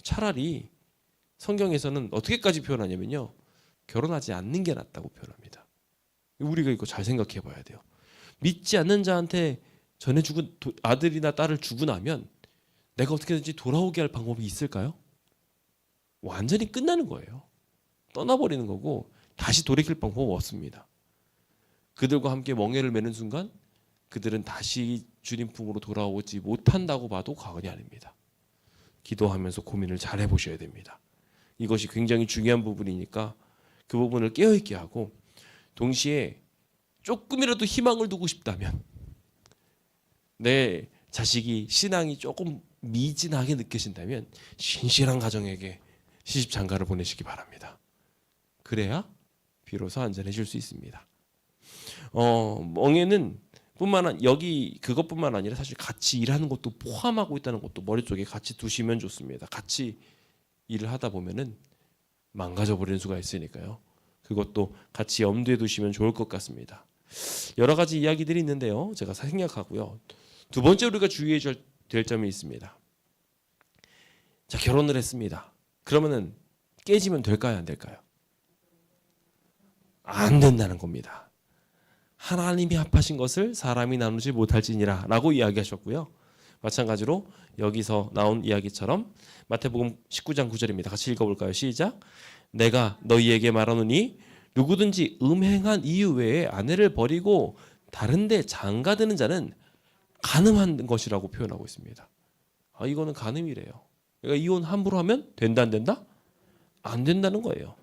차라리 성경에서는 어떻게까지 표현하냐면요, 결혼하지 않는 게 낫다고 표현합니다. 우리가 이거 잘 생각해 봐야 돼요. 믿지 않는 자한테 전에 죽은 아들이나 딸을 주고 나면 내가 어떻게든지 돌아오게 할 방법이 있을까요? 완전히 끝나는 거예요. 떠나버리는 거고 다시 돌이킬 방법은 없습니다. 그들과 함께 멍에를 매는 순간 그들은 다시 주님 품으로 돌아오지 못한다고 봐도 과언이 아닙니다. 기도하면서 고민을 잘 해보셔야 됩니다. 이것이 굉장히 중요한 부분이니까 그 부분을 깨어있게 하고, 동시에 조금이라도 희망을 두고 싶다면, 내 자식이 신앙이 조금 미진하게 느껴진다면 신실한 가정에게 시집장가를 보내시기 바랍니다. 그래야 비로소 안전해질 수 있습니다. 멍에는 그것뿐만 아니라 사실 같이 일하는 것도 포함하고 있다는 것도 머릿속에 같이 두시면 좋습니다. 같이 일을 하다 보면은 망가져 버리는 수가 있으니까요. 그것도 같이 염두에 두시면 좋을 것 같습니다. 여러 가지 이야기들이 있는데요. 제가 생략하고요. 두 번째 우리가 주의해야 될 점이 있습니다. 자, 결혼을 했습니다. 그러면은 깨지면 될까요, 안 될까요? 안 된다는 겁니다. 하나님이 합하신 것을 사람이 나누지 못할지니라 라고 이야기하셨고요. 마찬가지로 여기서 나온 이야기처럼 마태복음 19장 9절입니다. 같이 읽어볼까요? 시작. 내가 너희에게 말하노니 누구든지 음행한 이유 외에 아내를 버리고 다른 데 장가드는 자는 간음한 것이라고 표현하고 있습니다. 이거는 간음이래요. 그러니까 이혼 함부로 하면 된다 안 된다? 안 된다는 거예요.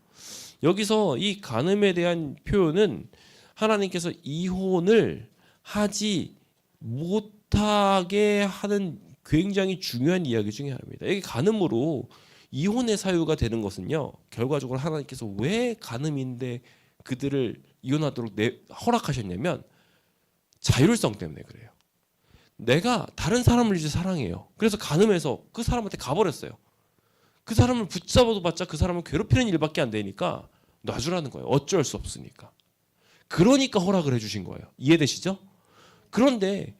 여기서 이 간음에 대한 표현은 하나님께서 이혼을 하지 못하게 하는 굉장히 중요한 이야기 중에 하나입니다. 여기 간음으로 이혼의 사유가 되는 것은요, 결과적으로 하나님께서 왜 간음인데 그들을 이혼하도록 허락하셨냐면 자율성 때문에 그래요. 내가 다른 사람을 이제 사랑해요. 그래서 간음해서 그 사람한테 가버렸어요. 그 사람을 붙잡아도 봤자 그 사람을 괴롭히는 일밖에 안 되니까 놔주라는 거예요. 어쩔 수 없으니까. 그러니까 허락을 해주신 거예요. 이해되시죠? 그런데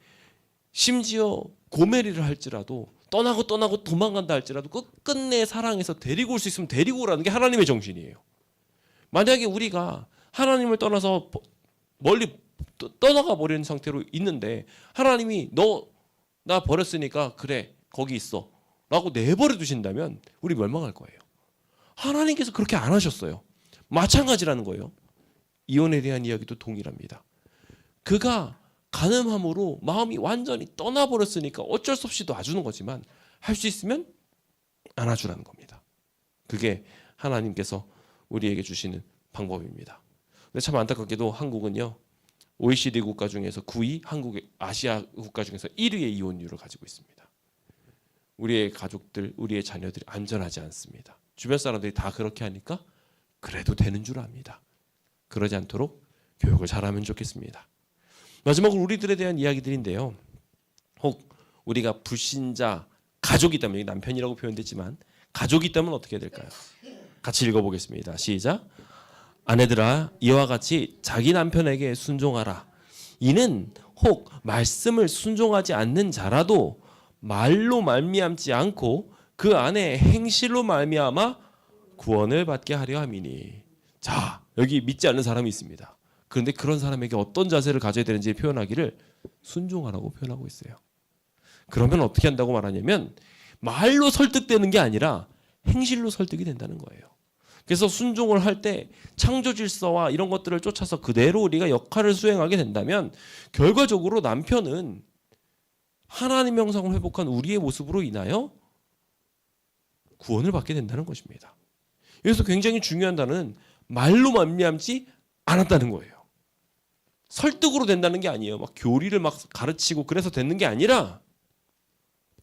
심지어 고메리를 할지라도 떠나고 도망간다 할지라도 끝끝내 사랑해서 데리고 올 수 있으면 데리고 오라는 게 하나님의 정신이에요. 만약에 우리가 하나님을 떠나서 멀리 떠나가 버리는 상태로 있는데 하나님이 너 나 버렸으니까 그래 거기 있어 라고 내버려 두신다면 우리 멸망할 거예요. 하나님께서 그렇게 안 하셨어요. 마찬가지라는 거예요. 이혼에 대한 이야기도 동일합니다. 그가 간음함으로 마음이 완전히 떠나버렸으니까 어쩔 수 없이 놔주는 거지만 할 수 있으면 안아주라는 겁니다. 그게 하나님께서 우리에게 주시는 방법입니다. 근데 참 안타깝게도 한국은요, OECD 국가 중에서 9위, 한국의 아시아 국가 중에서 1위의 이혼율을 가지고 있습니다. 우리의 가족들, 우리의 자녀들이 안전하지 않습니다. 주변 사람들이 다 그렇게 하니까 그래도 되는 줄 압니다. 그러지 않도록 교육을 잘하면 좋겠습니다. 마지막으로 우리들에 대한 이야기들인데요. 혹 우리가 불신자 가족이 있다면, 남편이라고 표현되지만 가족이 있다면 어떻게 해야 될까요? 같이 읽어보겠습니다. 시작. 아내들아 이와 같이 자기 남편에게 순종하라. 이는 혹 말씀을 순종하지 않는 자라도 말로 말미암지 않고 그 안에 행실로 말미암아 구원을 받게 하려 함이니. 자, 여기 믿지 않는 사람이 있습니다. 그런데 그런 사람에게 어떤 자세를 가져야 되는지 표현하기를 순종하라고 표현하고 있어요. 그러면 어떻게 한다고 말하냐면 말로 설득되는 게 아니라 행실로 설득이 된다는 거예요. 그래서 순종을 할 때 창조 질서와 이런 것들을 쫓아서 그대로 우리가 역할을 수행하게 된다면 결과적으로 남편은 하나님의 형상을 회복한 우리의 모습으로 인하여 구원을 받게 된다는 것입니다. 여기서 굉장히 중요한 단어는 말로 말미암지 않았다는 거예요. 설득으로 된다는 게 아니에요. 막 교리를 막 가르치고 그래서 되는 게 아니라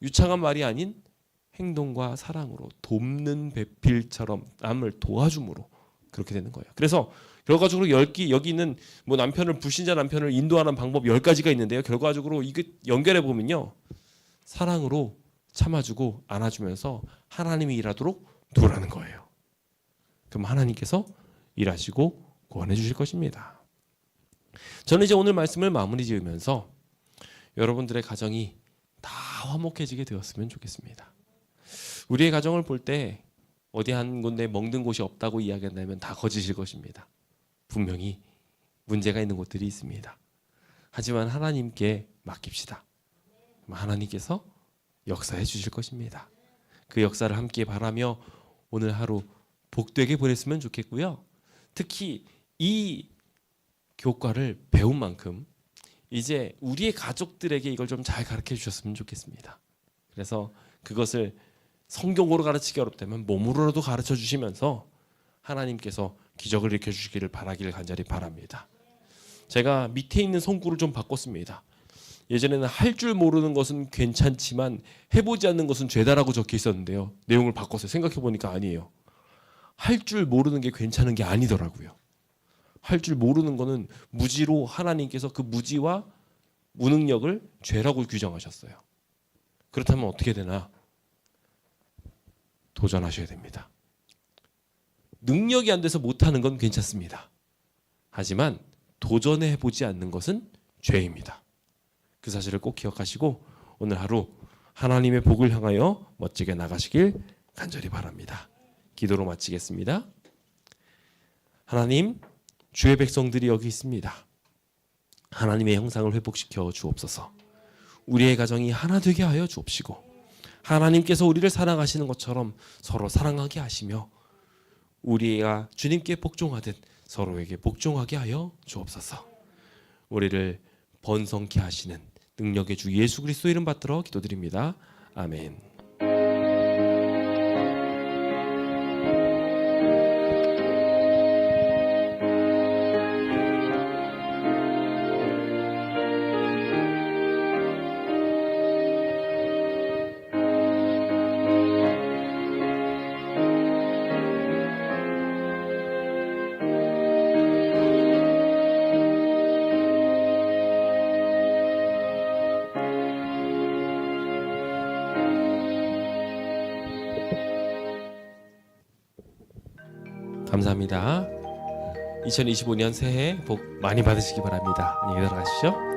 유창한 말이 아닌 행동과 사랑으로 돕는 배필처럼 남을 도와줌으로 그렇게 되는 거예요. 그래서 결과적으로 여기 있는 뭐 불신자 남편을 인도하는 방법 10가지가 있는데요. 결과적으로 이거 연결해 보면요. 사랑으로 참아주고 안아주면서 하나님이 일하도록 도우라는 거예요. 그럼 하나님께서 일하시고 구원해 주실 것입니다. 저는 이제 오늘 말씀을 마무리 지으면서 여러분들의 가정이 다 화목해지게 되었으면 좋겠습니다. 우리의 가정을 볼 때 어디 한 군데 멍든 곳이 없다고 이야기한다면 다 거짓일 것입니다. 분명히 문제가 있는 곳들이 있습니다. 하지만 하나님께 맡깁시다. 하나님께서 역사해 주실 것입니다. 그 역사를 함께 바라며 오늘 하루 복되게 보냈으면 좋겠고요. 특히 이 교과를 배운 만큼 이제 우리의 가족들에게 이걸 좀 잘 가르쳐 주셨으면 좋겠습니다. 그래서 그것을 성경으로 가르치기 어렵다면 몸으로라도 가르쳐 주시면서 하나님께서 기적을 일으켜 주시기를 바라기를 간절히 바랍니다. 제가 밑에 있는 성구를 좀 바꿨습니다. 예전에는 할 줄 모르는 것은 괜찮지만 해보지 않는 것은 죄다라고 적혀 있었는데요. 내용을 바꿨어요. 생각해 보니까 아니에요. 할 줄 모르는 게 괜찮은 게 아니더라고요. 할 줄 모르는 거는 무지로 하나님께서 그 무지와 무능력을 죄라고 규정하셨어요. 그렇다면 어떻게 되나? 도전하셔야 됩니다. 능력이 안 돼서 못하는 건 괜찮습니다. 하지만 도전해 보지 않는 것은 죄입니다. 그 사실을 꼭 기억하시고 오늘 하루 하나님의 복을 향하여 멋지게 나가시길 간절히 바랍니다. 기도로 마치겠습니다. 하나님, 주의 백성들이 여기 있습니다. 하나님의 형상을 회복시켜 주옵소서. 우리의 가정이 하나 되게 하여 주옵시고 하나님께서 우리를 사랑하시는 것처럼 서로 사랑하게 하시며 우리가 주님께 복종하듯 서로에게 복종하게 하여 주옵소서. 우리를 번성케 하시는 능력의 주 예수 그리스도 이름 받들어 기도드립니다. 아멘. 감사합니다. 2025년 새해 복 많이 받으시기 바랍니다. 안녕히 들어가시죠.